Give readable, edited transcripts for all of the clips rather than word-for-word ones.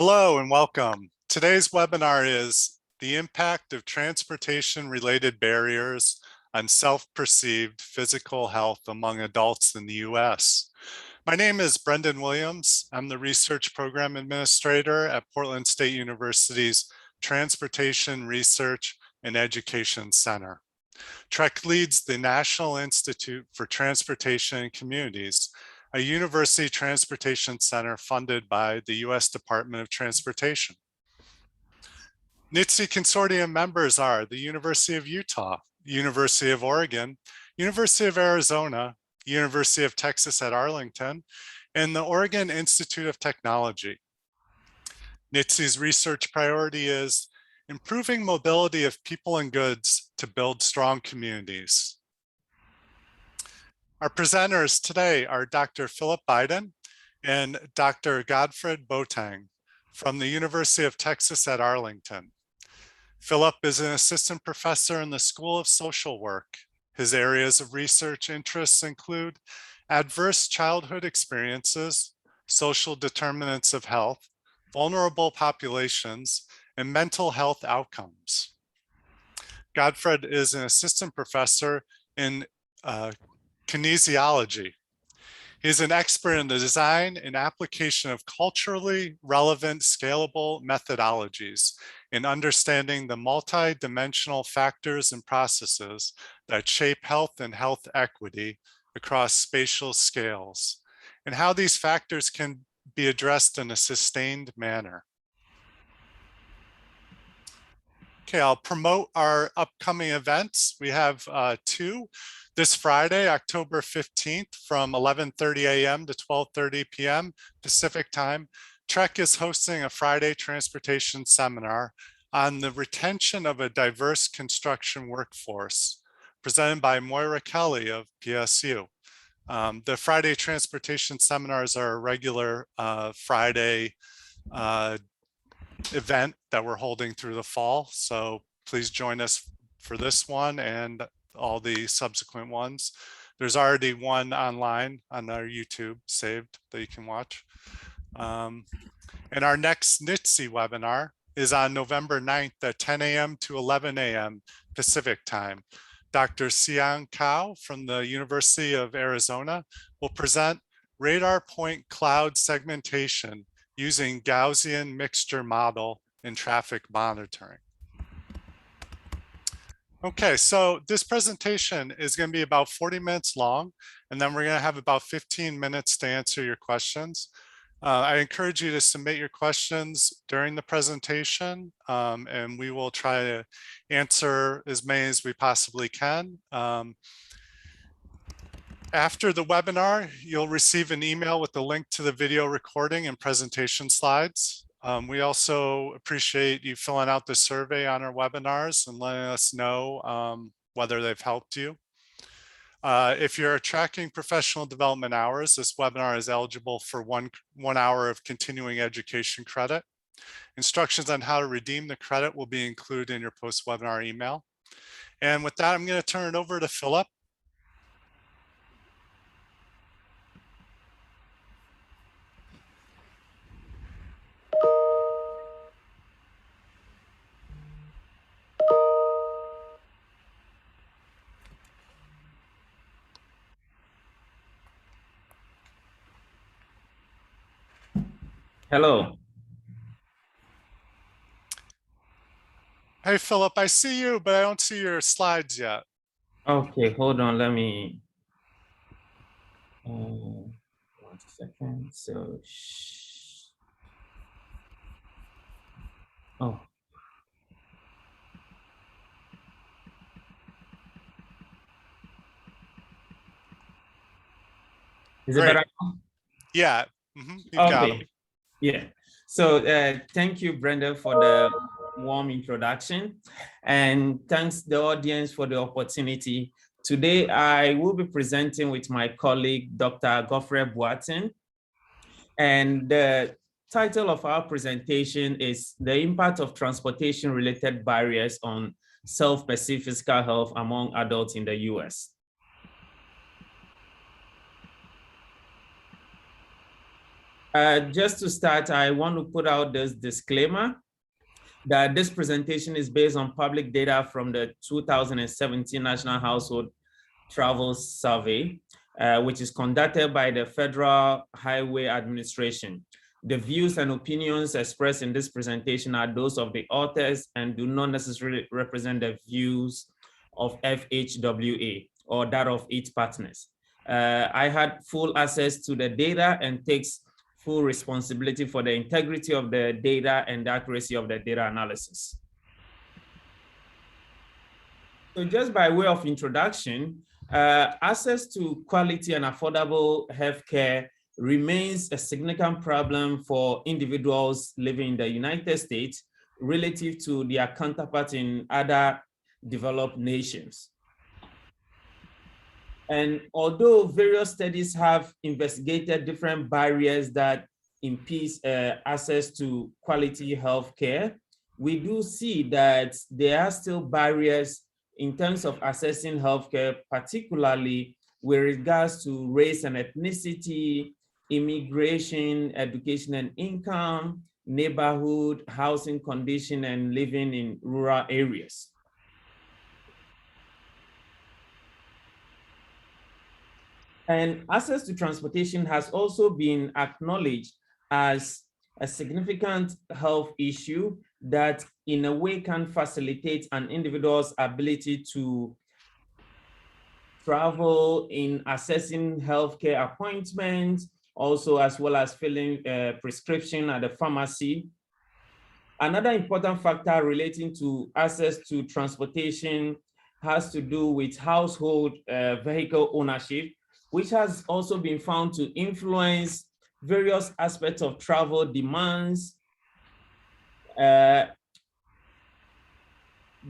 Hello and welcome. Today's webinar is the impact of transportation-related barriers on self-perceived physical health among adults in the US. My name is Brendan Williams. I'm the Research Program Administrator at Portland State University's Transportation Research and Education Center. TREC leads the National Institute for Transportation and Communities, a university transportation center funded by the US Department of Transportation. NITC consortium members are the University of Utah, University of Oregon, University of Arizona, University of Texas at Arlington, and the Oregon Institute of Technology. NITC's research priority is improving mobility of people and goods to build strong communities. Our presenters today are Dr. Philip Baiden and Dr. Godfred Boateng from the University of Texas at Arlington. Philip is an assistant professor in the School of Social Work. His areas of research interests include adverse childhood experiences, social determinants of health, vulnerable populations, and mental health outcomes. Godfred is an assistant professor in kinesiology. He's an expert in the design and application of culturally relevant scalable methodologies in understanding the multi-dimensional factors and processes that shape health and health equity across spatial scales, and how these factors can be addressed in a sustained manner. Okay, I'll promote our upcoming events. We have two. This Friday, October 15th from 11:30 a.m. to 12:30 p.m. Pacific time, TREC is hosting a Friday transportation seminar on the retention of a diverse construction workforce, presented by Moira Kelly of PSU. The Friday transportation seminars are a regular Friday event that we're holding through the fall. So please join us for this one and all the subsequent ones. There's already one online on our YouTube saved that you can watch. And our next NITC webinar is on November 9th at 10 a.m. to 11 a.m. Pacific time. Dr. Xiang Cao from the University of Arizona will present radar point cloud segmentation using Gaussian mixture model in traffic monitoring. Okay, so this presentation is going to be about 40 minutes long, and then we're going to have about 15 minutes to answer your questions. I encourage you to submit your questions during the presentation, and we will try to answer as many as we possibly can. After the webinar, you'll receive an email with the link to the video recording and presentation slides. We also appreciate you filling out the survey on our webinars and letting us know whether they've helped you. If you're tracking professional development hours, this webinar is eligible for one hour of continuing education credit. Instructions on how to redeem the credit will be included in your post-webinar email. And with that, I'm going to turn it over to Philip. Hello. Hey, Philip, I see you, but I don't see your slides yet. Okay, hold on. Let me. 1 second. So, oh. Is it better? Yeah. Okay. Got them. Yeah. So thank you, Brenda, for the warm introduction, and thanks the audience for the opportunity. Today, I will be presenting with my colleague, Dr. Godfred Boateng, and the title of our presentation is The Impact of Transportation-Related Barriers on Self-Perceived Physical Health Among Adults in the US. Just to start, I want to put out this disclaimer that this presentation is based on public data from the 2017 National Household Travel Survey, which is conducted by the Federal Highway Administration. The views and opinions expressed in this presentation are those of the authors and do not necessarily represent the views of FHWA or that of its partners. I had full access to the data and takes full responsibility for the integrity of the data and the accuracy of the data analysis. So just by way of introduction, access to quality and affordable healthcare remains a significant problem for individuals living in the United States relative to their counterparts in other developed nations. And although various studies have investigated different barriers that impede access to quality healthcare, we do see that there are still barriers in terms of accessing healthcare, particularly with regards to race and ethnicity, immigration, education and income, neighborhood, housing condition, and living in rural areas. And access to transportation has also been acknowledged as a significant health issue that in a way can facilitate an individual's ability to travel in accessing healthcare appointments, also as well as filling a prescription at the pharmacy. Another important factor relating to access to transportation has to do with household vehicle ownership, which has also been found to influence various aspects of travel demands. The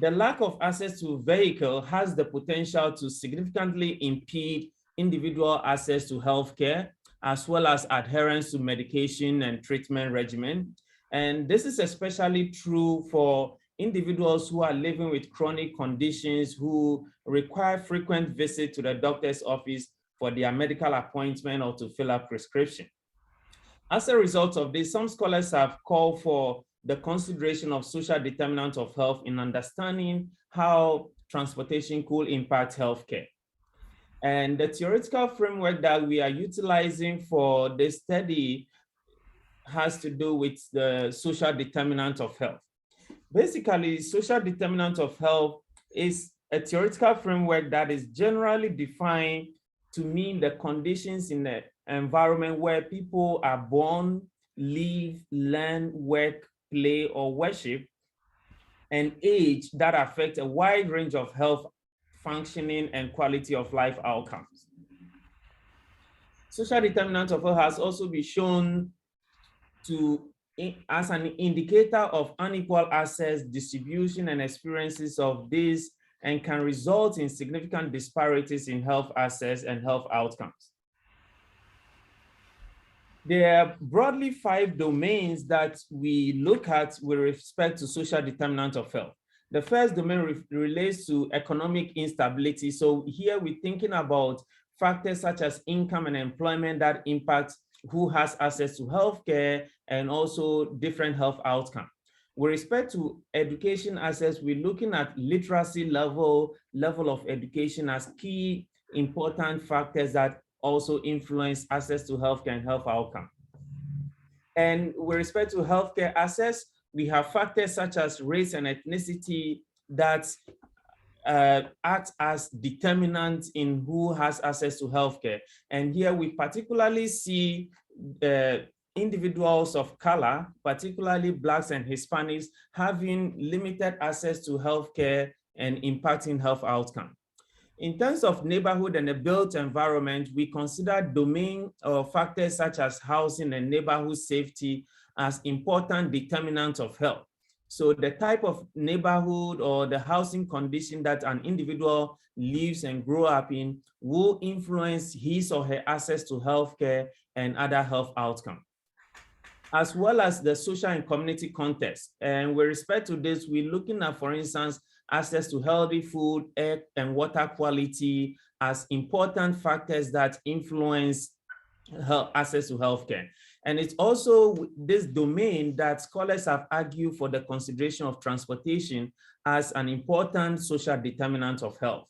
lack of access to vehicle has the potential to significantly impede individual access to healthcare, as well as adherence to medication and treatment regimen. And this is especially true for individuals who are living with chronic conditions who require frequent visits to the doctor's office for their medical appointment or to fill a prescription. As a result of this, some scholars have called for the consideration of social determinants of health in understanding how transportation could impact healthcare. And the theoretical framework that we are utilizing for this study has to do with the social determinant of health. Basically, social determinant of health is a theoretical framework that is generally defined to mean the conditions in the environment where people are born, live, learn, work, play, or worship, and age that affect a wide range of health functioning and quality of life outcomes. Social determinant of health has also been shown to as an indicator of unequal access, distribution, and experiences of this, and can result in significant disparities in health access and health outcomes. There are broadly 5 domains that we look at with respect to social determinant of health. The first domain relates to economic instability. So here we're thinking about factors such as income and employment that impact who has access to healthcare and also different health outcomes. With respect to education access, we're looking at literacy level of education as key important factors that also influence access to healthcare and health outcome. And with respect to healthcare access, we have factors such as race and ethnicity that act as determinants in who has access to healthcare. And here we particularly see individuals of color, particularly Blacks and Hispanics, having limited access to healthcare and impacting health outcome. In terms of neighborhood and the built environment, we consider domain factors such as housing and neighborhood safety as important determinants of health. So the type of neighborhood or the housing condition that an individual lives and grows up in will influence his or her access to healthcare and other health outcomes, as well as the social and community context. And with respect to this, we're looking at, for instance, access to healthy food, air and water quality as important factors that influence access to healthcare. And it's also this domain that scholars have argued for the consideration of transportation as an important social determinant of health.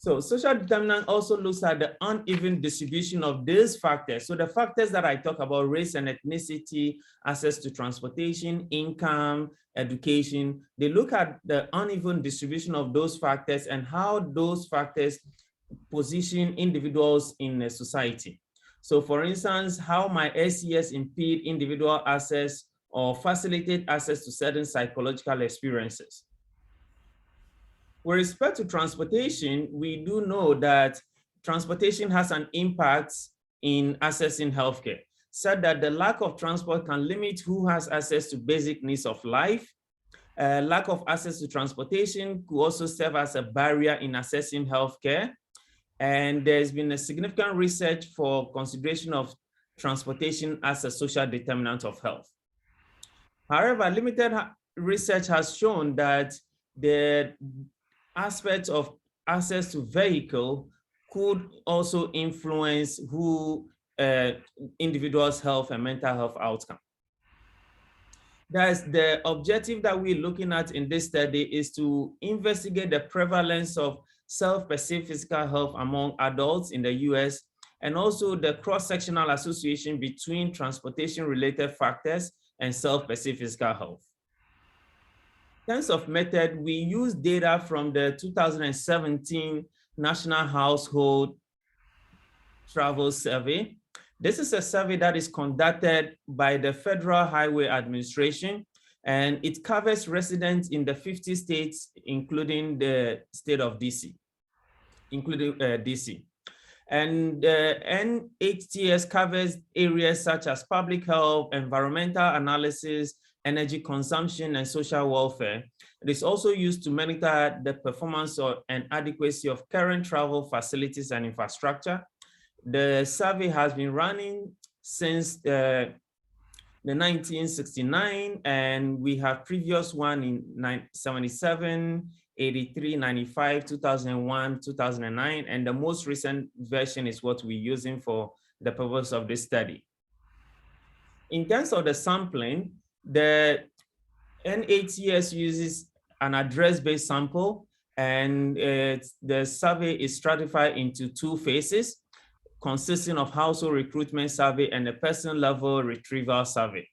So social determinant also looks at the uneven distribution of these factors. So the factors that I talk about, race and ethnicity, access to transportation, income, education, they look at the uneven distribution of those factors and how those factors position individuals in a society. So for instance, how might SES impede individual access or facilitate access to certain psychological experiences? With respect to transportation, we do know that transportation has an impact in accessing healthcare, said that the lack of transport can limit who has access to basic needs of life. Lack of access to transportation could also serve as a barrier in accessing healthcare. And there's been a significant research for consideration of transportation as a social determinant of health. However, limited research has shown that the aspects of access to vehicle could also influence who individuals' health and mental health outcome. That's the objective that we're looking at in this study, is to investigate the prevalence of self-perceived physical health among adults in the US, and also the cross-sectional association between transportation-related factors and self-perceived physical health. In terms of method, we use data from the 2017 National Household Travel Survey. This is a survey that is conducted by the Federal Highway Administration, and it covers residents in the 50 states, including the state of DC, DC. And NHTS covers areas such as public health, environmental analysis, energy consumption, and social welfare. It is also used to monitor the performance and adequacy of current travel facilities and infrastructure. The survey has been running since the 1969, and we have previous one in 77, 83, 95, 2001, 2009, and the most recent version is what we're using for the purpose of this study. In terms of the sampling, the NATS uses an address-based sample, and the survey is stratified into two phases, consisting of household recruitment survey and a person-level retrieval survey.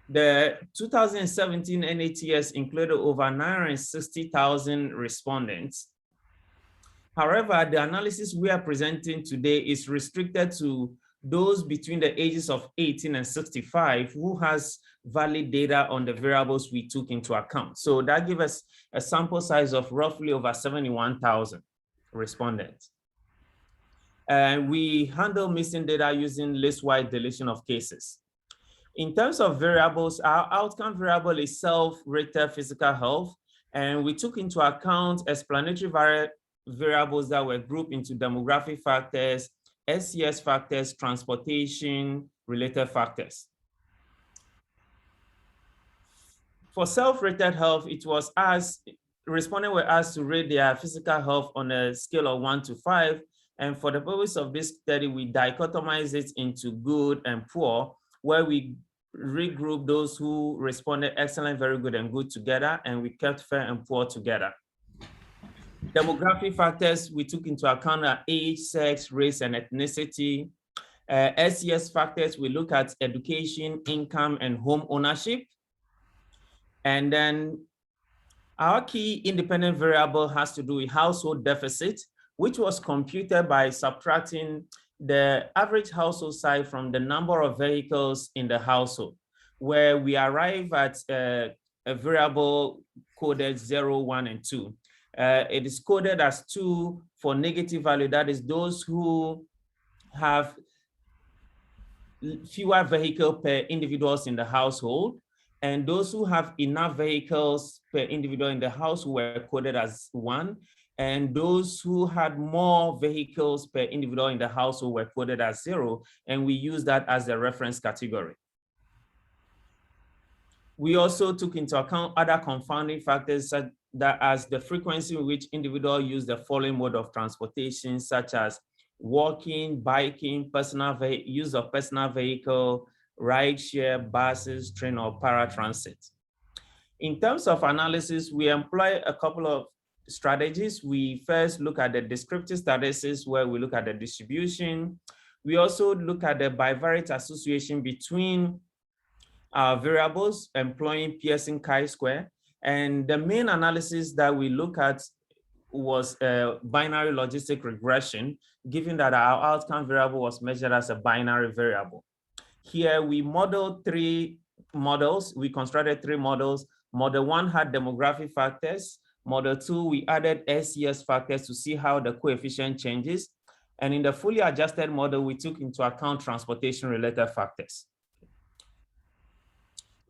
The 2017 NATS included over 960,000 respondents. However, the analysis we are presenting today is restricted to those between the ages of 18 and 65 who has valid data on the variables we took into account. So that gives us a sample size of roughly over 71,000 respondents. And we handle missing data using list-wide deletion of cases. In terms of variables, our outcome variable is self-rated physical health, and we took into account explanatory variables that were grouped into demographic factors, SCS factors, transportation, related factors. For self-rated health, it was asked, respondents were asked to rate their physical health on a scale of 1 to 5, and for the purpose of this study, we dichotomize it into good and poor, where we regroup those who responded excellent, very good, and good together, and we kept fair and poor together. Demographic factors we took into account are age, sex, race, and ethnicity. SCS factors, we look at education, income, and home ownership. And then our key independent variable has to do with household deficit, which was computed by subtracting the average household size from the number of vehicles in the household, where we arrive at a variable coded 0, 1, and 2. It is coded as 2 for negative value, that is those who have fewer vehicles per individuals in the household, and those who have enough vehicles per individual in the house were coded as 1, and those who had more vehicles per individual in the household were coded as 0, and we use that as the reference category. We also took into account other confounding factors such that as the frequency in which individuals use the following mode of transportation, such as walking, biking, use of personal vehicle, rideshare, buses, train, or paratransit. In terms of analysis, we employ a couple of strategies. We first look at the descriptive statistics, where we look at the distribution. We also look at the bivariate association between variables, employing Pearson chi-square. And the main analysis that we look at was binary logistic regression, given that our outcome variable was measured as a binary variable. Here we modeled three models. We constructed three models. Model 1 had demographic factors. Model 2, we added SES factors to see how the coefficient changes. And in the fully adjusted model, we took into account transportation-related factors.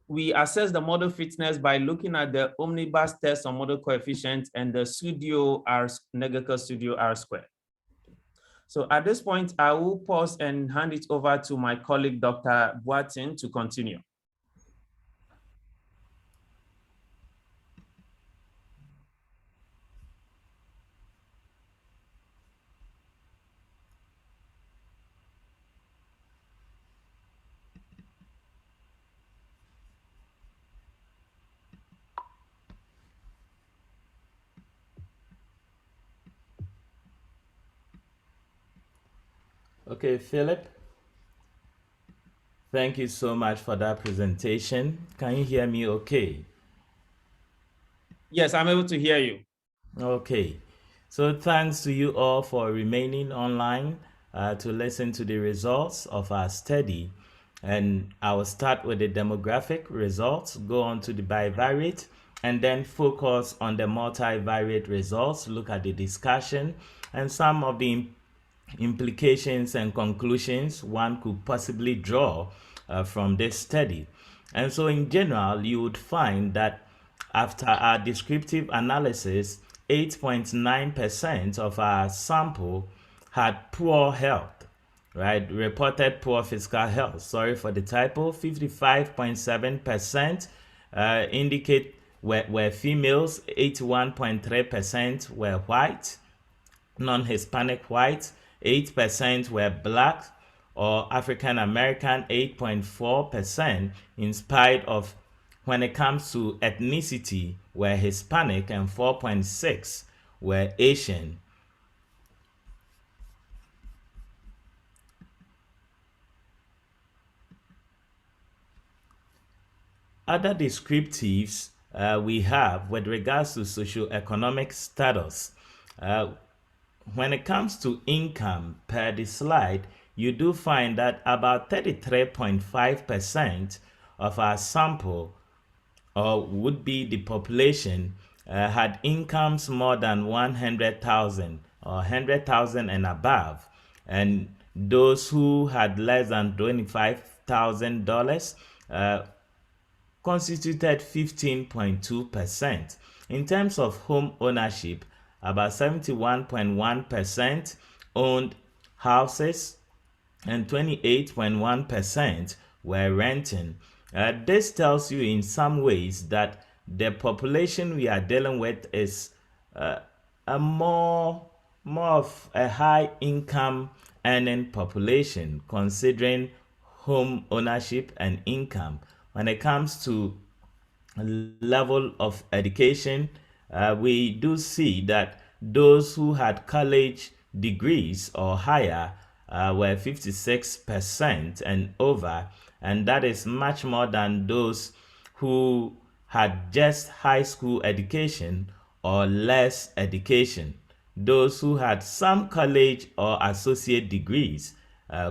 We assess the model fitness by looking at the omnibus test on model coefficient and the pseudo R, negative pseudo R squared. So at this point, I will pause and hand it over to my colleague, Dr. Boateng, to continue. Okay, Philip, thank you so much for that presentation. Can you hear me okay? Yes, I'm able to hear you. Okay, so thanks to you all for remaining online to listen to the results of our study. And I will start with the demographic results, go on to the bivariate, and then focus on the multivariate results, look at the discussion and some of the implications and conclusions one could possibly draw from this study. And so in general, you would find that after our descriptive analysis, 8.9% of our sample had poor health, right? Reported poor fiscal health. Sorry for the typo. 55.7% indicate were females, 81.3% were white, non-Hispanic white, 8% were black or African American, 8.4%, in spite of when it comes to ethnicity were Hispanic and 4.6 were Asian. Other descriptives we have with regards to socioeconomic status. When it comes to income per the slide, you do find that about 33.5% of our sample, or would be the population, had incomes more than 100,000 or 100,000 and above. And those who had less than $25,000 constituted 15.2%. In terms of home ownership, about 71.1% owned houses and 28.1% were renting. This tells you in some ways that the population we are dealing with is a more of a high income earning population, considering home ownership and income. When it comes to level of education, we do see that those who had college degrees or higher were 56% and over, and that is much more than those who had just high school education or less education. Those who had some college or associate degrees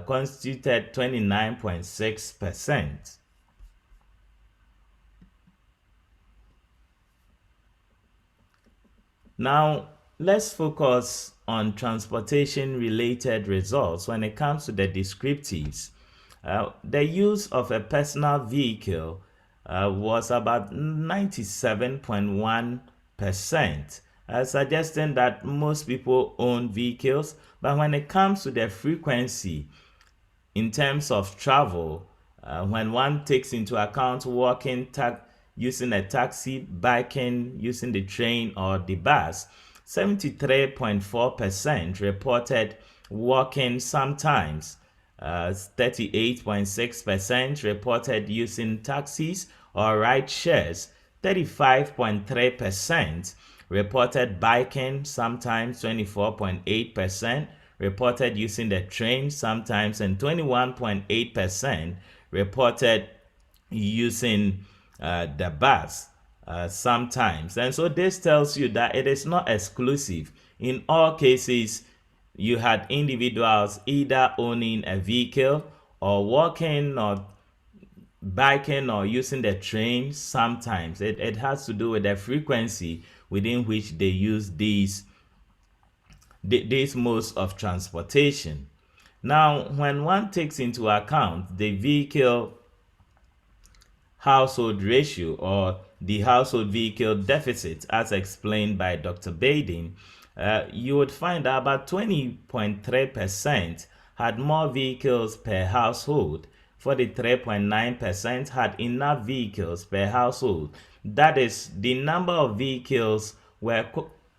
constituted 29.6%. Now, let's focus on transportation-related results when it comes to the descriptives. The use of a personal vehicle was about 97.1%, suggesting that most people own vehicles. But when it comes to the frequency in terms of travel, when one takes into account walking, using a taxi, biking, using the train or the bus, 73.4% reported walking sometimes. 38.6% reported using taxis or ride shares. 35.3% reported biking sometimes. 24.8% reported using the train sometimes, and 21.8% reported using the bus sometimes. And so this tells you that it is not exclusive. In all cases, you had individuals either owning a vehicle or walking or biking or using the train sometimes. It has to do with the frequency within which they use these modes of transportation. Now, when one takes into account the vehicle household ratio, or the household vehicle deficit, as explained by Dr. Baiden, you would find that about 20.3% had more vehicles per household. 43.9% had enough vehicles per household. That is, the number of vehicles were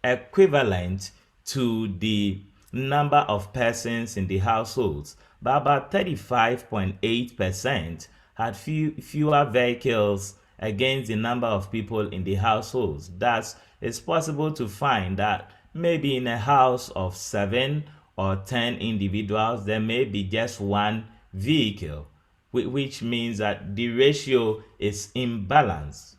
equivalent to the number of persons in the households. But about 35.8% had fewer vehicles against the number of people in the households. Thus, it's possible to find that maybe in a house of 7 or 10 individuals, there may be just one vehicle, which means that the ratio is imbalanced.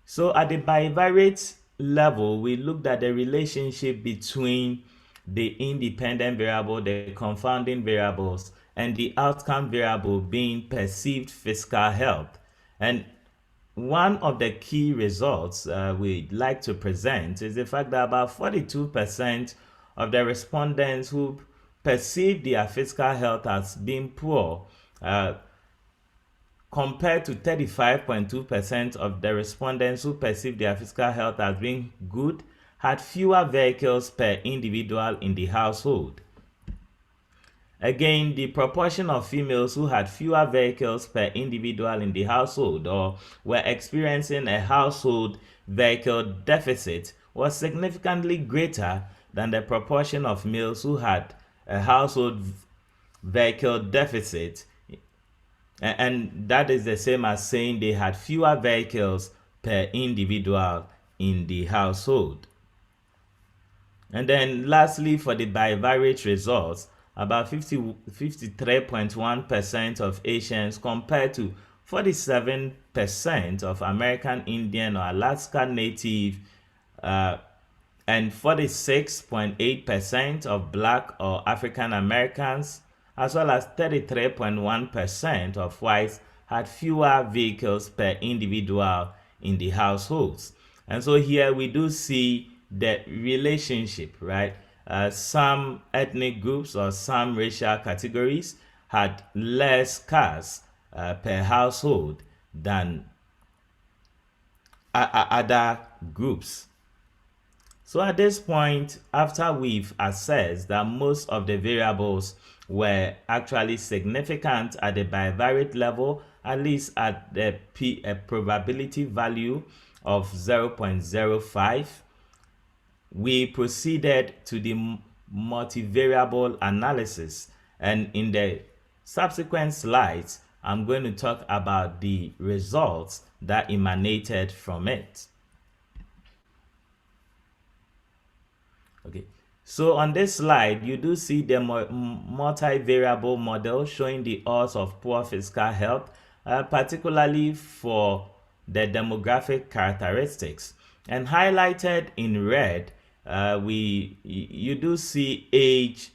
So at the bivariate level, we looked at the relationship between the independent variable, the confounding variables, and the outcome variable being perceived fiscal health. And one of the key results we'd like to present is the fact that about 42% of the respondents who perceive their fiscal health as being poor, compared to 35.2% of the respondents who perceive their fiscal health as being good, had fewer vehicles per individual in the household. Again, the proportion of females who had fewer vehicles per individual in the household or were experiencing a household vehicle deficit was significantly greater than the proportion of males who had a household vehicle deficit. And that is the same as saying they had fewer vehicles per individual in the household. And then lastly, for the bivariate results, about 53.1% of Asians compared to 47% of American Indian or Alaska Native, and 46.8% of Black or African Americans, as well as 33.1% of whites had fewer vehicles per individual in the households. And so here we do see the relationship, right? Some ethnic groups or some racial categories had less cars per household than other groups. So at this point, after we've assessed that most of the variables were actually significant at the bivariate level, at least at the probability value of 0.05, we proceeded to the multivariable analysis. And in the subsequent slides, I'm going to talk about the results that emanated from it. Okay, so on this slide, you do see the multivariable model showing the odds of poor fiscal health, particularly for the demographic characteristics. And highlighted in red, you do see age,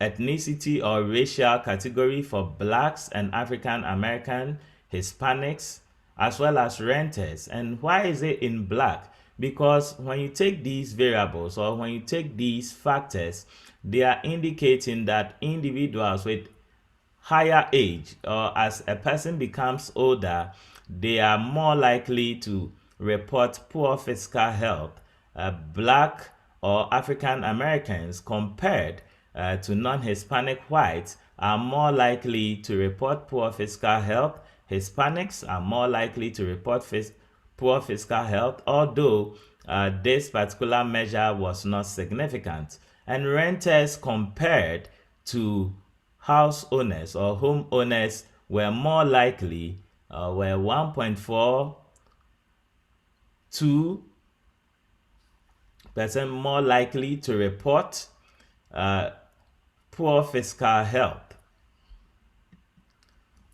ethnicity or racial category for Blacks and African American, Hispanics, as well as renters. And why is it in black? Because when you take these variables or when you take these factors, they are indicating that individuals with higher age, or as a person becomes older, they are more likely to report poor fiscal health. Black or African Americans compared to non-Hispanic whites are more likely to report poor fiscal health. Hispanics are more likely to report poor fiscal health, although this particular measure was not significant. And renters compared to house owners or homeowners were more likely, were 1.42% more likely to report poor fiscal health.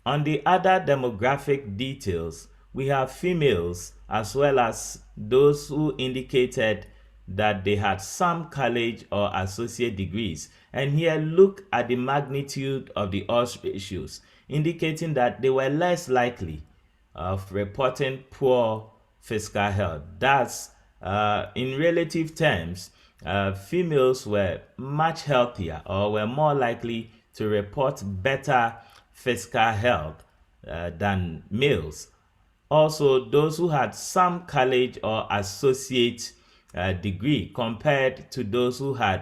On the other demographic details, we have females as well as those who indicated that they had some college or associate degrees. And here look at the magnitude of the odds ratios, indicating that they were less likely of reporting poor fiscal health. Thus, in relative terms, females were much healthier or were more likely to report better fiscal health than males. Also, those who had some college or associate degree compared to those who had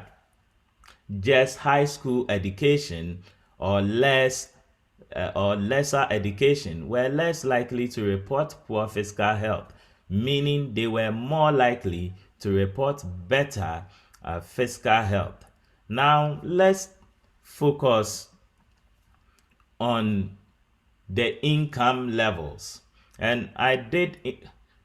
just high school education or less or lesser education were less likely to report poor fiscal health, meaning they were more likely to report better fiscal health. Now, let's focus on the income levels. And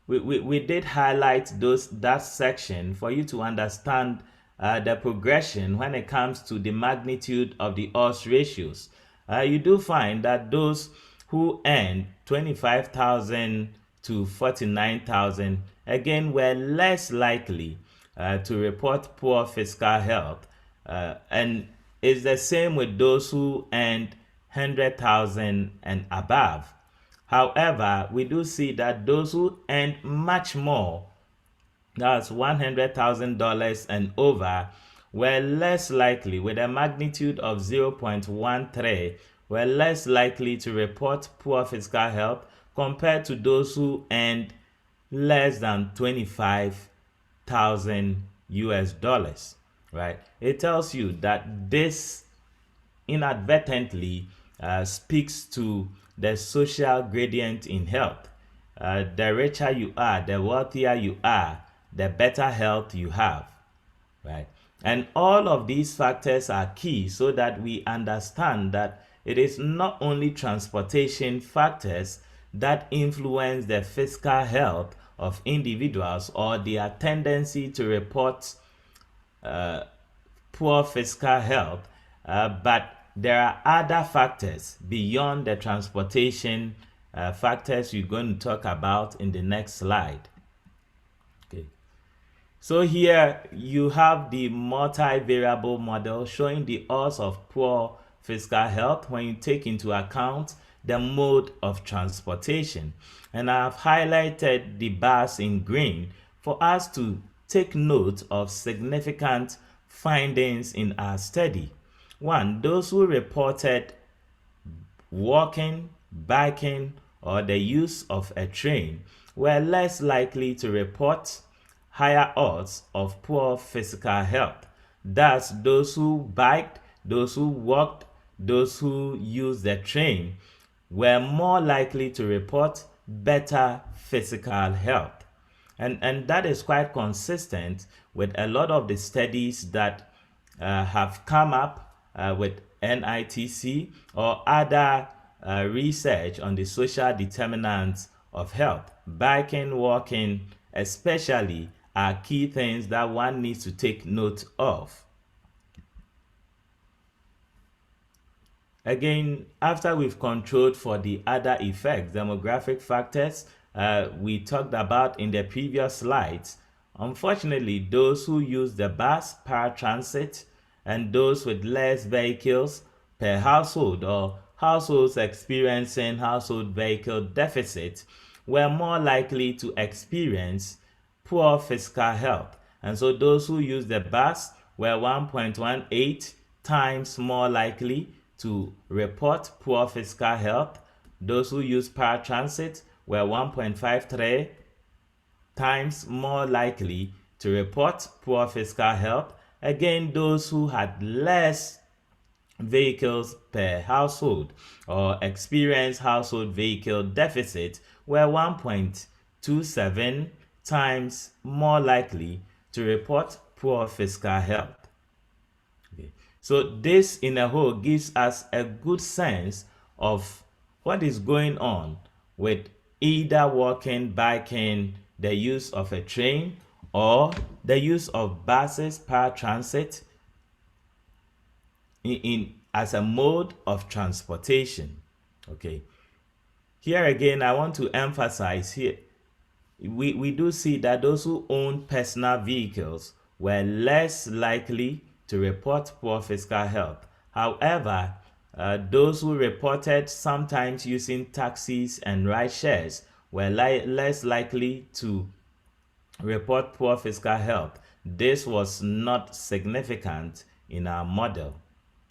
we did highlight that section for you to understand the progression when it comes to the magnitude of the odds ratios. You do find that those who earned 25,000 to 49,000 again were less likely to report poor fiscal health, and it's the same with those who earned 100,000 and above. However, we do see that those who earned much more, that's $100,000 and over, were less likely, with a magnitude of 0.13, were less likely to report poor fiscal health compared to those who earned less than 25,000 US dollars, right? It tells you that this inadvertently speaks to the social gradient in health. The richer you are, the wealthier you are, the better health you have, right? And all of these factors are key so that we understand that it is not only transportation factors that influence the fiscal health of individuals or their tendency to report poor fiscal health, but there are other factors beyond the transportation factors we're going to talk about in the next slide. Okay. So here you have the multivariable model showing the odds of poor fiscal health when you take into account the mode of transportation. And I've highlighted the bars in green for us to take note of significant findings in our study. One, those who reported walking, biking, or the use of a train were less likely to report higher odds of poor physical health. Thus, those who biked, those who walked, those who used the train were more likely to report better physical health. And that is quite consistent with a lot of the studies that have come up with NITC or other research on the social determinants of health. Biking, walking, especially, are key things that one needs to take note of. Again, after we've controlled for the other effects, demographic factors, we talked about in the previous slides, unfortunately, those who use the bus, paratransit, and those with less vehicles per household or households experiencing household vehicle deficit were more likely to experience poor fiscal health. And so those who use the bus were 1.18 times more likely to report poor fiscal health. Those who use paratransit were 1.53 times more likely to report poor fiscal health. Again, those who had less vehicles per household or experienced household vehicle deficit were 1.2 0.27 times more likely to report poor fiscal health. Okay. So this in a whole gives us a good sense of what is going on with either walking, biking, the use of a train, or the use of buses, paratransit as a mode of transportation. Okay. Here again, I want to emphasize here, we do see that those who own personal vehicles were less likely to report poor fiscal health. However, those who reported sometimes using taxis and ride shares were less likely to report poor fiscal health. This was not significant in our model.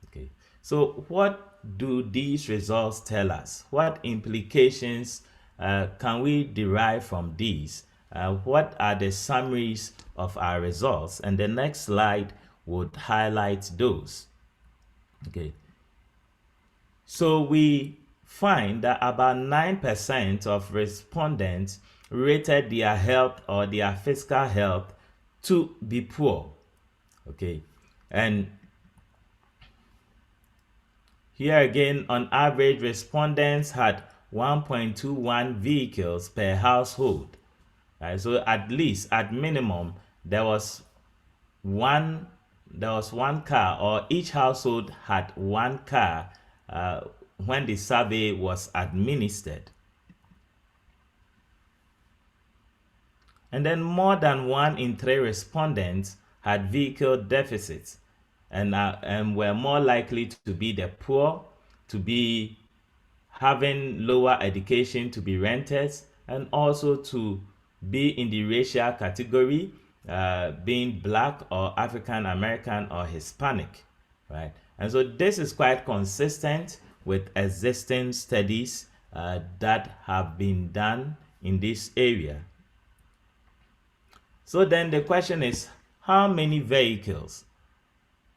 Okay. So what do these results tell us? What implications can we derive from these? What are the summaries of our results? And the next slide would highlight those. Okay. So we find that about 9% of respondents rated their health or their fiscal health to be poor. Okay. And here again, on average, respondents had 1.21 vehicles per household. Right? So at least, at minimum, there was one car, or each household had one car when the survey was administered. And then more than 1 in 3 respondents had vehicle deficits, and were more likely to be the poor, to be having lower education, to be renters, and also to be in the racial category, being Black or African American or Hispanic, right? And so this is quite consistent with existing studies that have been done in this area. So then the question is, how many vehicles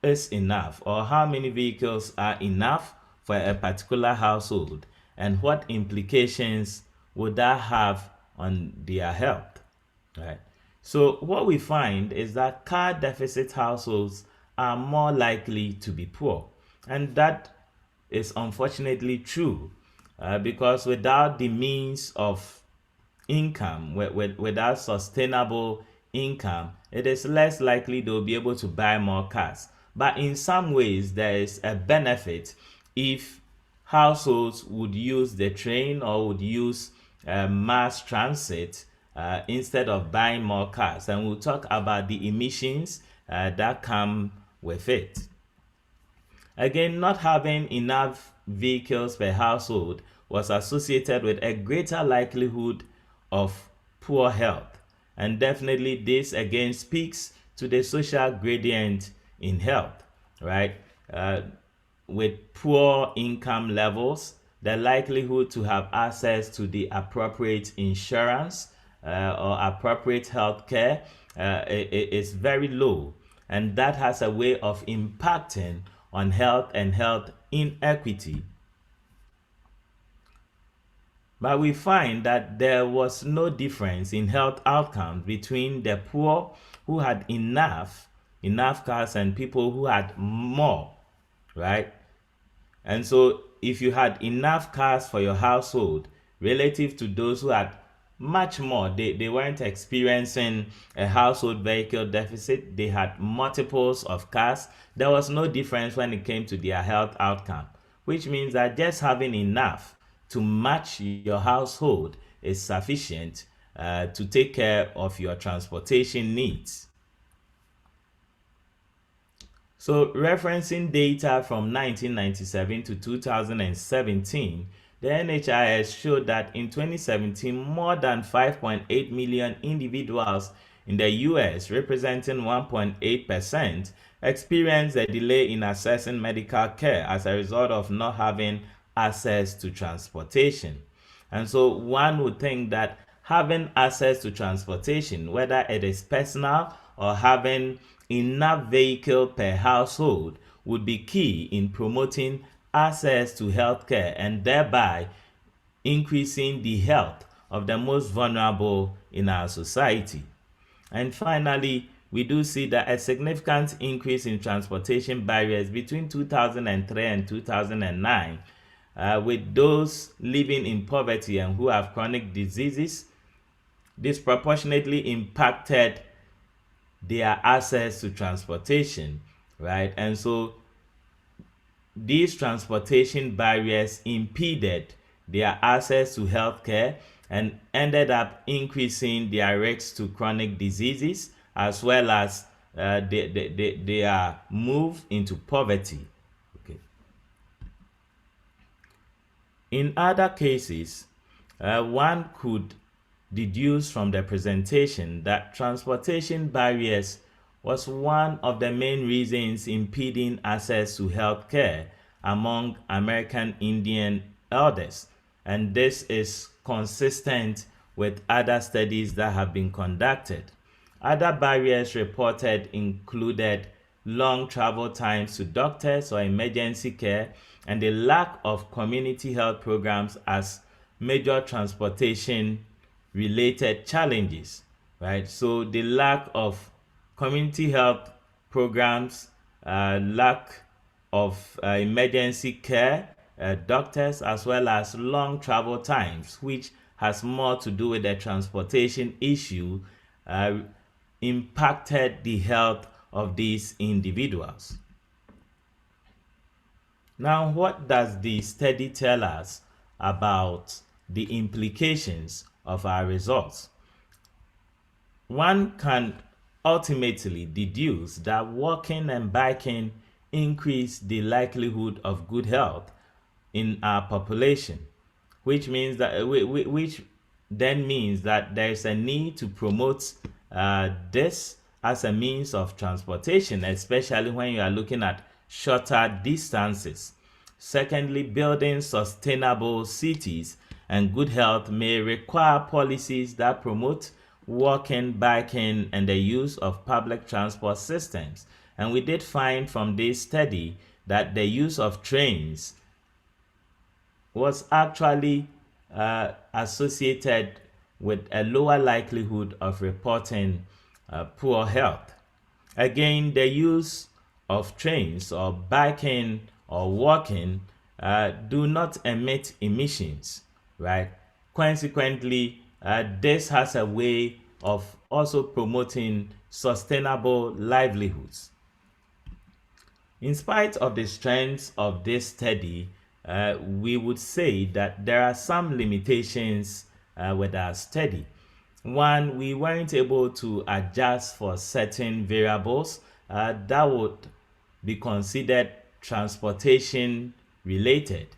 is enough, or how many vehicles are enough for a particular household, and what implications would that have on their health, right? So what we find is that car deficit households are more likely to be poor, and that is unfortunately true because without the means of income, without sustainable income, it is less likely they'll be able to buy more cars. But in some ways, there is a benefit if households would use the train or would use mass transit instead of buying more cars. And we'll talk about the emissions that come with it. Again, not having enough vehicles per household was associated with a greater likelihood of poor health. And definitely this again speaks to the social gradient in health, right? With poor income levels, the likelihood to have access to the appropriate insurance or appropriate health care is very low. And that has a way of impacting on health and health inequity. But we find that there was no difference in health outcomes between the poor who had enough cars and people who had more, right? And so if you had enough cars for your household relative to those who had much more, they weren't experiencing a household vehicle deficit, they had multiples of cars, there was no difference when it came to their health outcome, which means that just having enough to match your household is sufficient to take care of your transportation needs. So referencing data from 1997 to 2017, the NHIS showed that in 2017, more than 5.8 million individuals in the US, representing 1.8%, experienced a delay in accessing medical care as a result of not having access to transportation. And so one would think that having access to transportation, whether it is personal or having enough vehicle per household, would be key in promoting access to healthcare and thereby increasing the health of the most vulnerable in our society. And finally, we do see that a significant increase in transportation barriers between 2003 and 2009 with those living in poverty and who have chronic diseases disproportionately impacted their access to transportation, right? And so these transportation barriers impeded their access to healthcare and ended up increasing their risks to chronic diseases, as well as they are moved into poverty. Okay. In other cases, one could deduce from the presentation that transportation barriers was one of the main reasons impeding access to health care among American Indian elders. And this is consistent with other studies that have been conducted. Other barriers reported included long travel times to doctors or emergency care and the lack of community health programs as major transportation related challenges, right? So the lack of community health programs, lack of emergency care, doctors, as well as long travel times, which has more to do with the transportation issue, impacted the health of these individuals. Now, what does the study tell us about the implications of our results? One can ultimately deduce that walking and biking increase the likelihood of good health in our population, which means that which then means that there is a need to promote this as a means of transportation, especially when you are looking at shorter distances. Secondly, building sustainable cities and good health may require policies that promote walking, biking, and the use of public transport systems. And we did find from this study that the use of trains was actually associated with a lower likelihood of reporting poor health. Again, the use of trains or biking or walking do not emit emissions, right? Consequently, this has a way of also promoting sustainable livelihoods. In spite of the strengths of this study, we would say that there are some limitations with our study. One, we weren't able to adjust for certain variables that would be considered transportation related.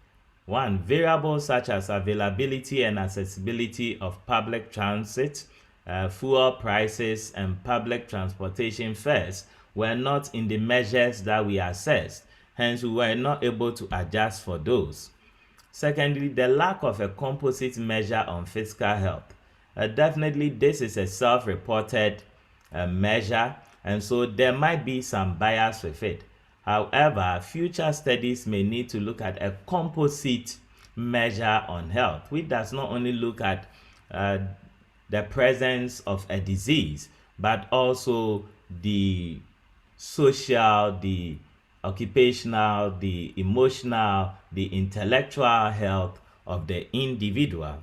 One, variables such as availability and accessibility of public transit, fuel prices, and public transportation fares were not in the measures that we assessed. Hence, we were not able to adjust for those. Secondly, the lack of a composite measure on fiscal health. Definitely, this is a self-reported measure, and so there might be some bias with it. However, future studies may need to look at a composite measure on health, which does not only look at the presence of a disease, but also the social, the occupational, the emotional, the intellectual health of the individual.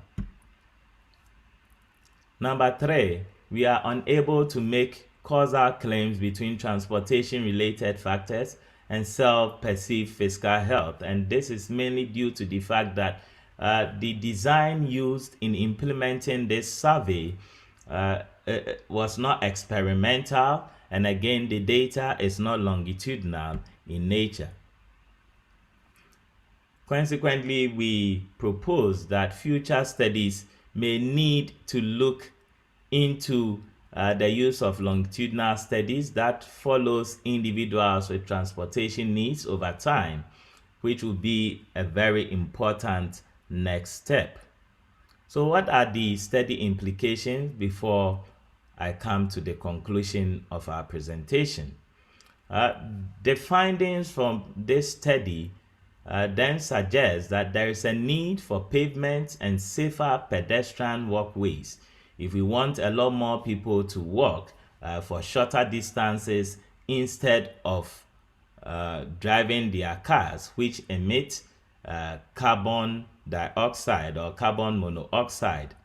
Number 3, we are unable to make causal claims between transportation-related factors and self-perceived fiscal health. And this is mainly due to the fact that the design used in implementing this survey was not experimental, and again, the data is not longitudinal in nature. Consequently, we propose that future studies may need to look into the use of longitudinal studies that follows individuals with transportation needs over time, which will be a very important next step. So what are the study implications before I come to the conclusion of our presentation? The findings from this study then suggest that there is a need for pavements and safer pedestrian walkways if we want a lot more people to walk for shorter distances instead of driving their cars, which emit carbon dioxide or carbon monoxide.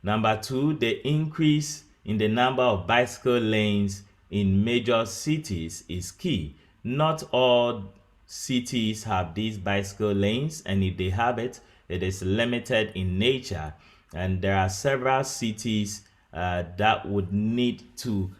Number 2, the increase in the number of bicycle lanes in major cities is key. Not all cities have these bicycle lanes, and if they have it, it is limited in nature. And there are several cities that would need to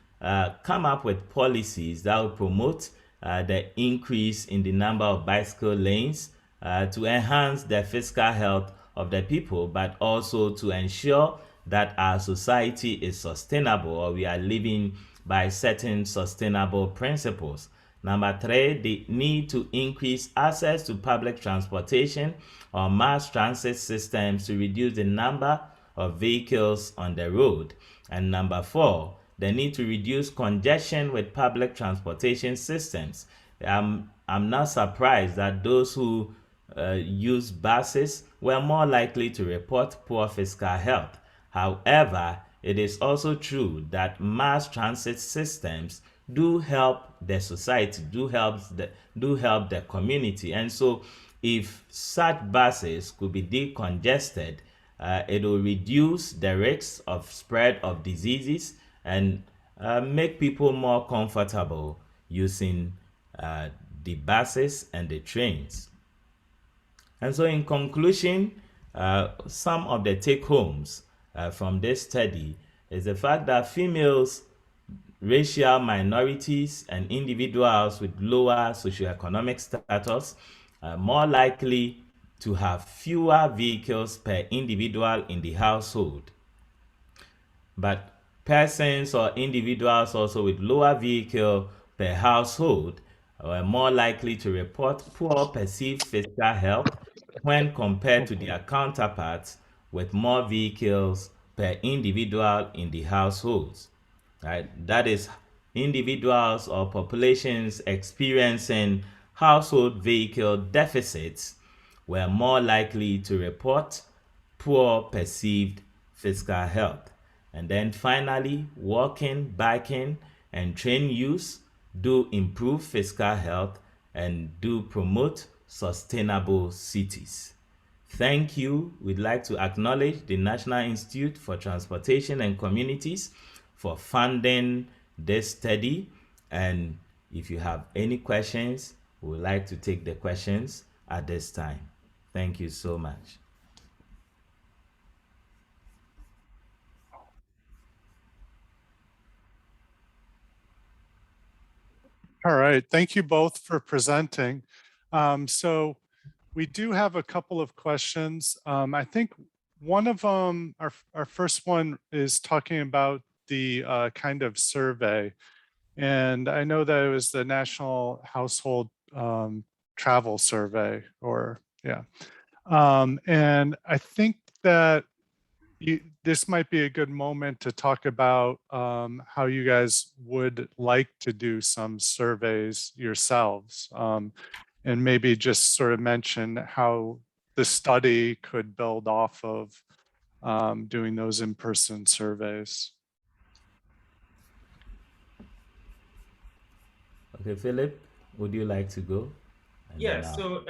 come up with policies that will promote the increase in the number of bicycle lanes to enhance the physical health of the people, but also to ensure that our society is sustainable, or we are living by certain sustainable principles. Number 3, the need to increase access to public transportation or mass transit systems to reduce the number of vehicles on the road. And number 4, the need to reduce congestion with public transportation systems. I'm not surprised that those who use buses were more likely to report poor physical health. However, it is also true that mass transit systems do help the society, do help the community. And so if such buses could be decongested, it will reduce the risks of spread of diseases and make people more comfortable using the buses and the trains. And so in conclusion, some of the take-homes from this study is the fact that females, racial minorities, and individuals with lower socioeconomic status are more likely to have fewer vehicles per individual in the household. But persons or individuals also with lower vehicle per household are more likely to report poor perceived physical health when compared to their counterparts with more vehicles per individual in the households. Right? That is, individuals or populations experiencing household vehicle deficits were more likely to report poor perceived physical health. And then finally, walking, biking, and train use do improve physical health and do promote sustainable cities. Thank you. We'd like to acknowledge the National Institute for Transportation and Communities for funding this study. And if you have any questions, we would like to take the questions at this time. Thank you so much. All right, thank you both for presenting. So we do have a couple of questions. I think one of them, our first one is talking about the kind of survey. And I know that it was the National Household Travel Survey, or yeah. And I think that this might be a good moment to talk about how you guys would like to do some surveys yourselves, and maybe just sort of mention how the study could build off of doing those in-person surveys. Okay, Philip, would you like to go? Yeah, so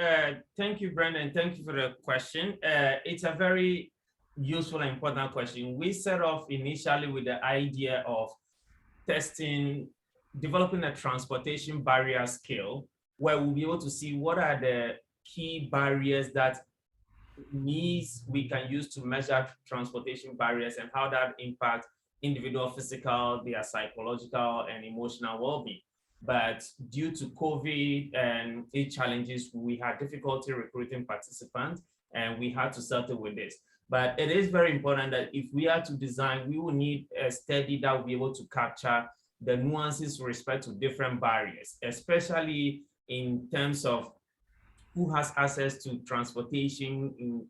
thank you, Brendan. Thank you for the question. It's a very useful and important question. We set off initially with the idea of developing a transportation barrier scale, where we'll be able to see what are the key barriers that we can use to measure transportation barriers and how that impacts individual physical, their psychological and emotional well-being. But due to COVID and its challenges, we had difficulty recruiting participants, and we had to settle with this. But it is very important that if we are to design, we will need a study that will be able to capture the nuances with respect to different barriers, especially in terms of who has access to transportation,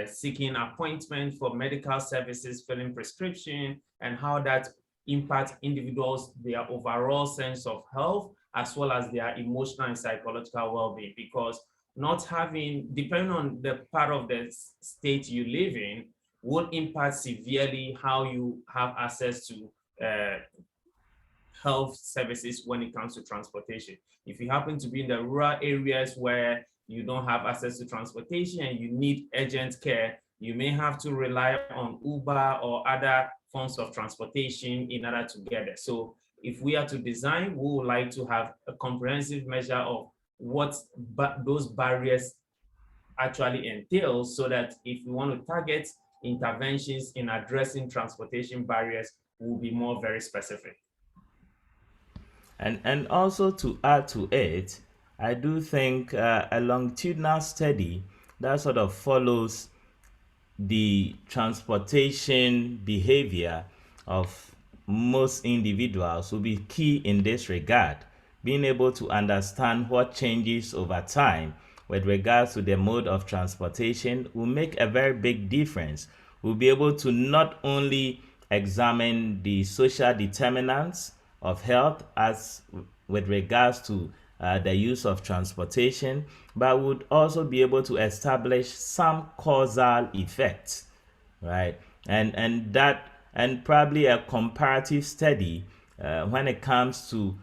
seeking appointment for medical services, filling prescription, and how that impacts individuals, their overall sense of health, as well as their emotional and psychological well-being. Because not having, depending on the part of the state you live in, will impact severely how you have access to health services when it comes to transportation. If you happen to be in the rural areas where you don't have access to transportation and you need urgent care, you may have to rely on Uber or other forms of transportation in order to get there. So if we are to design, we would like to have a comprehensive measure of what those barriers actually entails, so that if we want to target interventions in addressing transportation barriers, we'll be more very specific. And also to add to it, I do think a longitudinal study that sort of follows the transportation behavior of most individuals will be key in this regard. Being able to understand what changes over time with regards to the mode of transportation will make a very big difference. We'll be able to not only examine the social determinants of health as with regards to the use of transportation, but would also be able to establish some causal effects, right? And probably a comparative study when it comes to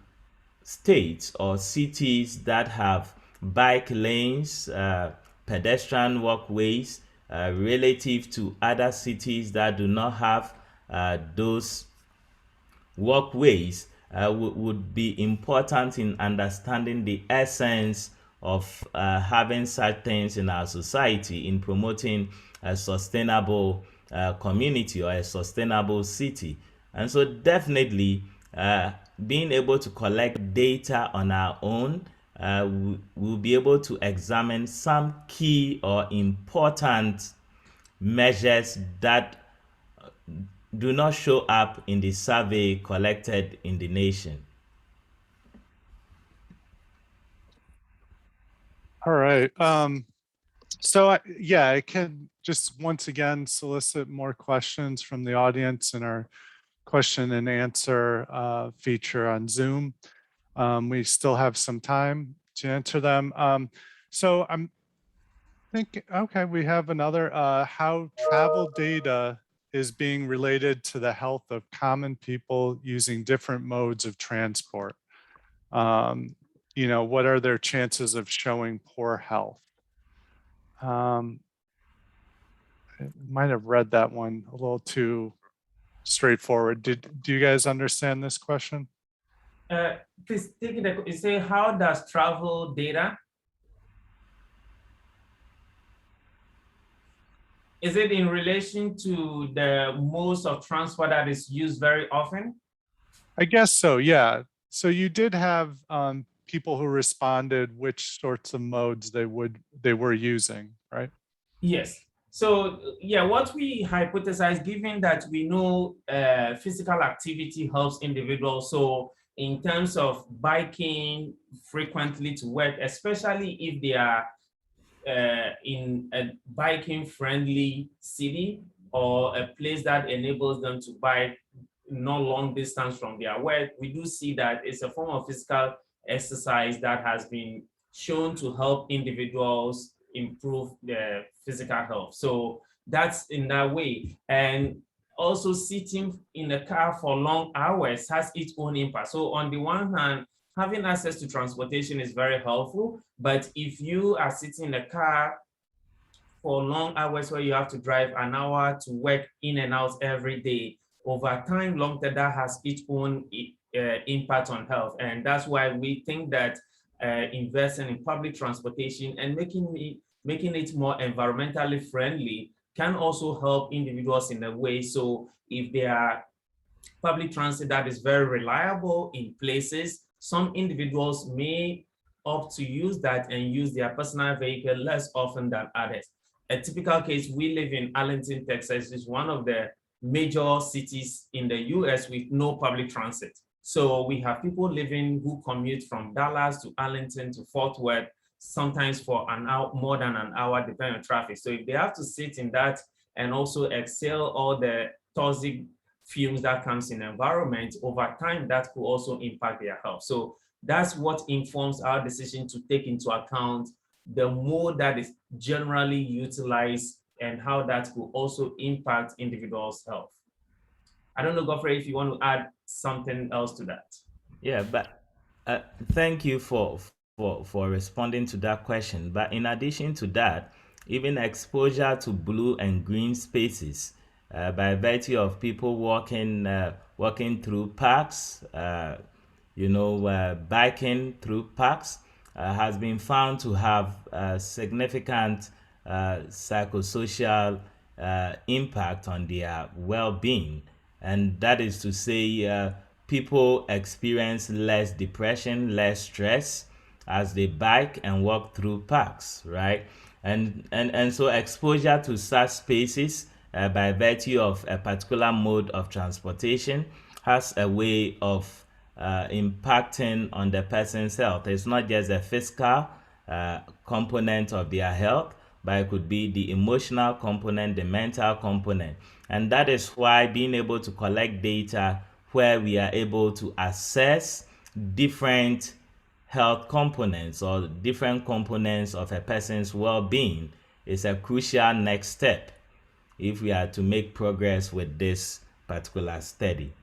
states or cities that have bike lanes, pedestrian walkways, relative to other cities that do not have those walkways, would be important in understanding the essence of having such things in our society, in promoting a sustainable community or a sustainable city. And so definitely being able to collect data on our own, we'll be able to examine some key or important measures that do not show up in the survey collected in the nation. All right. So I can just once again solicit more questions from the audience in our question and answer feature on Zoom. We still have some time to answer them. So I'm thinking, okay, we have another, how travel data is being related to the health of common people using different modes of transport. You know, what are their chances of showing poor health? I might have read that one a little too straightforward. Do you guys understand this question? Please take it. You say, how does travel data? Is it in relation to the modes of transport that is used very often? I guess so, yeah. So you did have people who responded which sorts of modes they were using, right? Yes. So yeah, what we hypothesize, given that we know physical activity helps individuals. So in terms of biking frequently to work, especially if they are in a biking friendly city or a place that enables them to bike not long distance from their work, we do see that it's a form of physical exercise that has been shown to help individuals improve their physical health. So that's in that way. And also sitting in the car for long hours has its own impact. So on the one hand, having access to transportation is very helpful, but if you are sitting in the car for long hours where you have to drive an hour to work in and out every day, over time, long term, that has its own impact on health. And that's why we think that investing in public transportation and making it more environmentally friendly can also help individuals in a way. So if there are public transit that is very reliable in places, some individuals may opt to use that and use their personal vehicle less often than others. A typical case, we live in Arlington, Texas, is one of the major cities in the US with no public transit. So we have people living who commute from Dallas to Arlington to Fort Worth, sometimes for an hour, more than an hour, depending on traffic. So if they have to sit in that and also exhale all the toxic fumes that comes in the environment, over time, that could also impact their health. So that's what informs our decision to take into account the mode that is generally utilized and how that will also impact individuals' health. I don't know, Godfred, if you want to add something else to that. Yeah, but thank you for responding to that question. But in addition to that, even exposure to blue and green spaces, by virtue of people walking through parks, biking through parks, has been found to have significant psychosocial impact on their well-being. And that is to say, people experience less depression, less stress as they bike and walk through parks, right? And so exposure to such spaces by virtue of a particular mode of transportation has a way of impacting on the person's health. It's not just a physical component of their health, but it could be the emotional component, the mental component. And that is why being able to collect data where we are able to assess different health components or different components of a person's well-being is a crucial next step if we are to make progress with this particular study.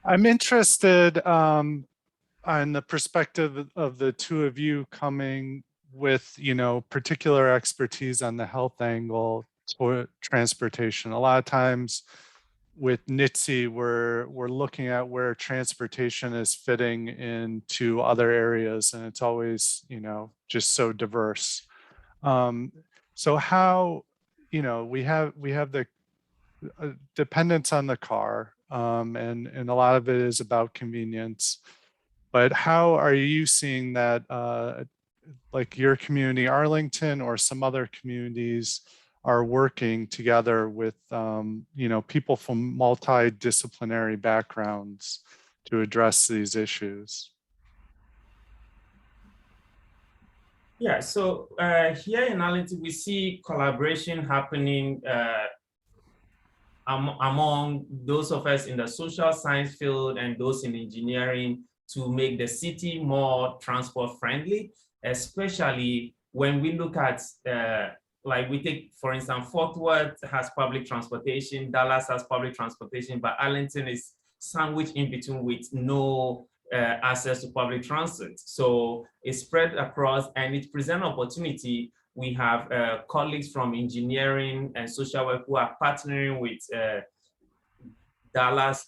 I'm interested on the perspective of the two of you coming with, particular expertise on the health angle toward transportation. A lot of times with NITC, we're looking at where transportation is fitting into other areas, and it's always, just so diverse. So how, we have the dependence on the car, and a lot of it is about convenience. But how are you seeing that, like your community, Arlington, or some other communities are working together with, people from multidisciplinary backgrounds to address these issues? Yeah, so here in Arlington, we see collaboration happening among those of us in the social science field and those in engineering to make the city more transport friendly, especially when we look at, like we take, for instance, Fort Worth has public transportation, Dallas has public transportation, but Arlington is sandwiched in between with no access to public transit. So it's spread across and it presents opportunity. We have colleagues from engineering and social work who are partnering with Dallas,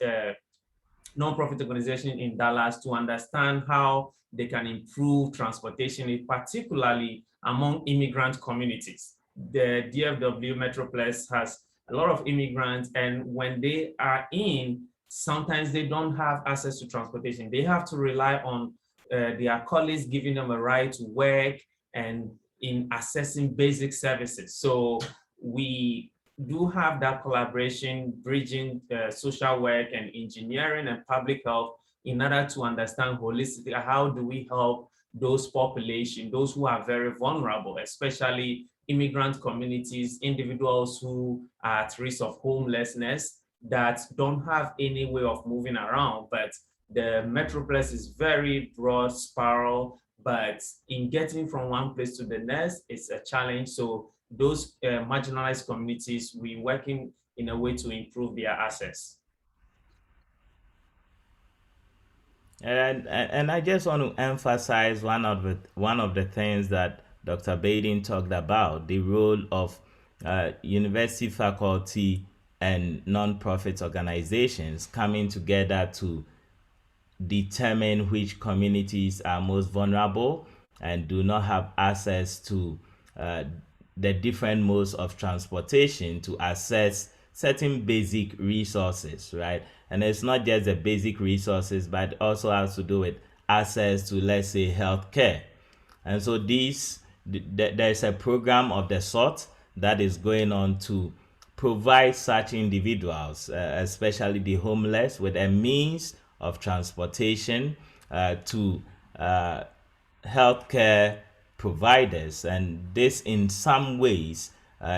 nonprofit organization in Dallas, to understand how they can improve transportation, particularly among immigrant communities. The DFW Metroplex has a lot of immigrants, and when they are in, sometimes they don't have access to transportation. They have to rely on their colleagues giving them a ride to work and in accessing basic services. So we do have that collaboration, bridging social work and engineering and public health in order to understand holistically how do we help those population, those who are very vulnerable, especially immigrant communities, individuals who are at risk of homelessness that don't have any way of moving around. But the Metroplex is very broad, spiral, but in getting from one place to the next, it's a challenge. So those marginalized communities, we're working in a way to improve their access. And I just want to emphasize one of the things that Dr. Baiden talked about, the role of university faculty and non-profit organizations coming together to determine which communities are most vulnerable and do not have access to the different modes of transportation to access certain basic resources, right? And it's not just the basic resources, but it also has to do with access to, let's say, healthcare. And so there's a program of the sort that is going on to provide such individuals, especially the homeless, with a means of transportation to healthcare providers. And this in some ways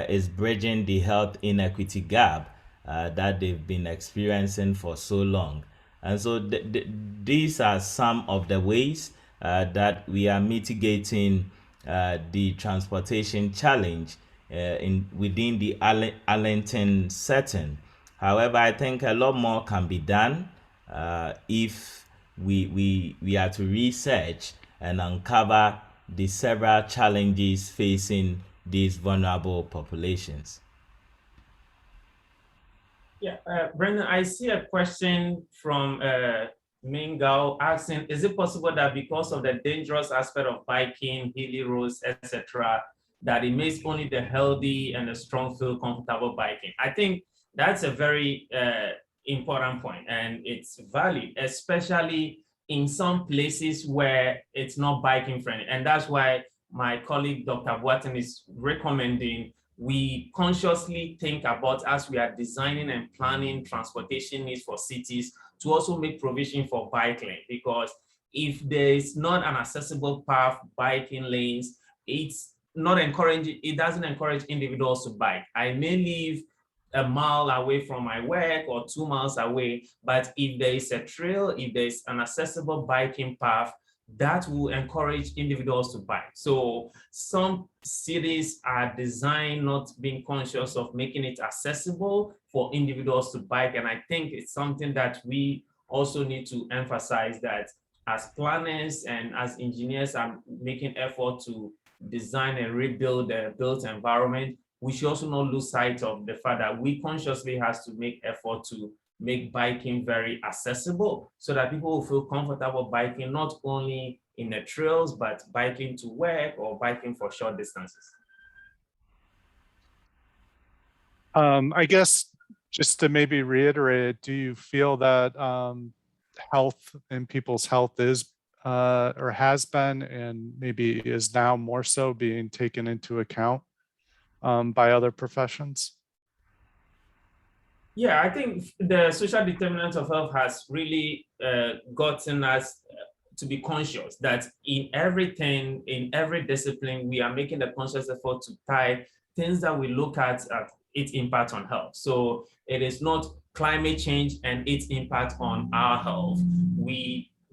is bridging the health inequity gap that they've been experiencing for so long. And so these are some of the ways that we are mitigating the transportation challenge within the Arlington setting. However, I think a lot more can be done if we are to research and uncover the several challenges facing these vulnerable populations. Yeah, Brendan, I see a question from Mingao asking, is it possible that because of the dangerous aspect of biking, hilly roads, etc., that it makes only the healthy and the strong feel comfortable biking? I think that's a very important point, and it's valid, especially in some places where it's not biking friendly. And that's why my colleague, Dr. Boateng, is recommending we consciously think about, as we are designing and planning transportation needs for cities, to also make provision for bike lane, because if there is not an accessible path, biking lanes, it's not encouraging, it doesn't encourage individuals to bike. I may live a mile away from my work or 2 miles away, but if there is a trail, if there is an accessible biking path, that will encourage individuals to bike. So some cities are designed not being conscious of making it accessible for individuals to bike. And I think it's something that we also need to emphasize, that as planners and as engineers are making effort to design and rebuild the built environment, we should also not lose sight of the fact that we consciously have to make effort to make biking very accessible so that people will feel comfortable biking, not only in the trails, but biking to work or biking for short distances. I guess just to maybe reiterate, do you feel that health and people's health is or has been and maybe is now more so being taken into account by other professions? Yeah, I think the social determinant of health has really gotten us to be conscious that in everything, in every discipline, we are making a conscious effort to tie things that we look at its impact on health. So it is not climate change and its impact on our health.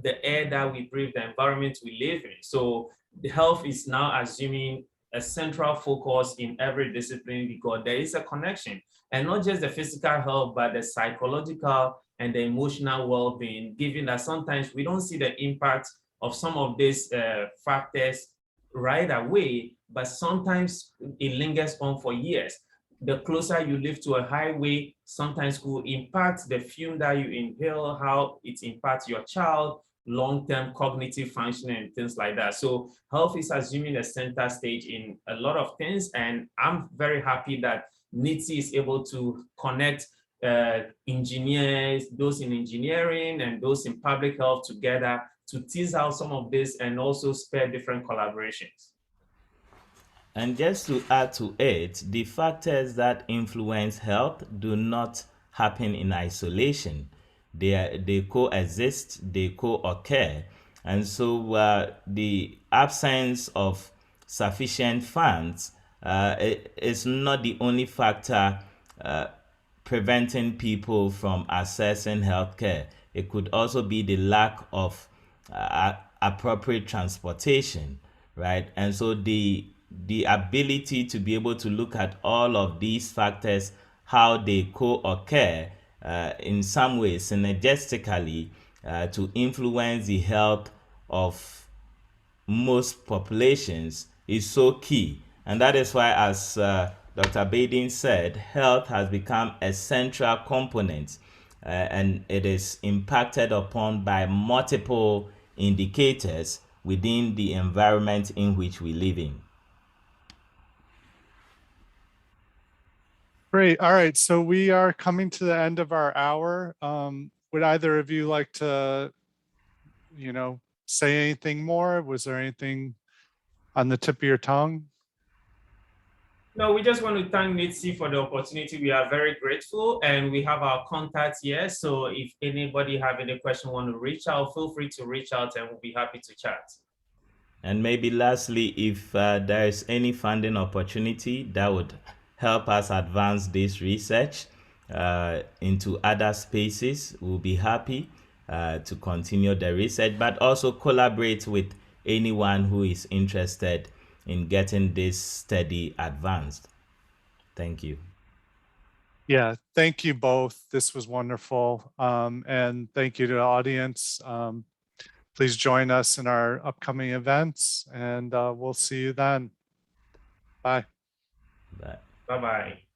The air that we breathe, the environment we live in. So the health is now assuming a central focus in every discipline, because there is a connection, and not just the physical health, but the psychological and the emotional well-being, given that sometimes we don't see the impact of some of these factors right away, but sometimes it lingers on for years. The closer you live to a highway, sometimes could impact the fume that you inhale, how it impacts your child, long-term cognitive functioning and things like that. So health is assuming a center stage in a lot of things, and I'm very happy that NITC is able to connect engineers, those in engineering and those in public health together to tease out some of this and also spare different collaborations. And just to add to it, the factors that influence health do not happen in isolation. They coexist, they co-occur. And so the absence of sufficient funds is not the only factor preventing people from accessing healthcare. It could also be the lack of appropriate transportation, right? And so the ability to be able to look at all of these factors, how they co-occur in some ways synergistically to influence the health of most populations is so key. And that is why, as Dr. Baiden said, health has become a central component and it is impacted upon by multiple indicators within the environment in which we live in. Great. All right. So we are coming to the end of our hour. Would either of you like to, say anything more? Was there anything on the tip of your tongue? No, we just want to thank NITC for the opportunity. We are very grateful, and we have our contacts here. So if anybody have any question, want to reach out, feel free to reach out and we'll be happy to chat. And maybe lastly, if there is any funding opportunity that would help us advance this research into other spaces, we'll be happy to continue the research, but also collaborate with anyone who is interested in getting this study advanced. Thank you. Yeah, thank you both. This was wonderful. And thank you to the audience. Please join us in our upcoming events, and we'll see you then. Bye. Bye. Bye-bye.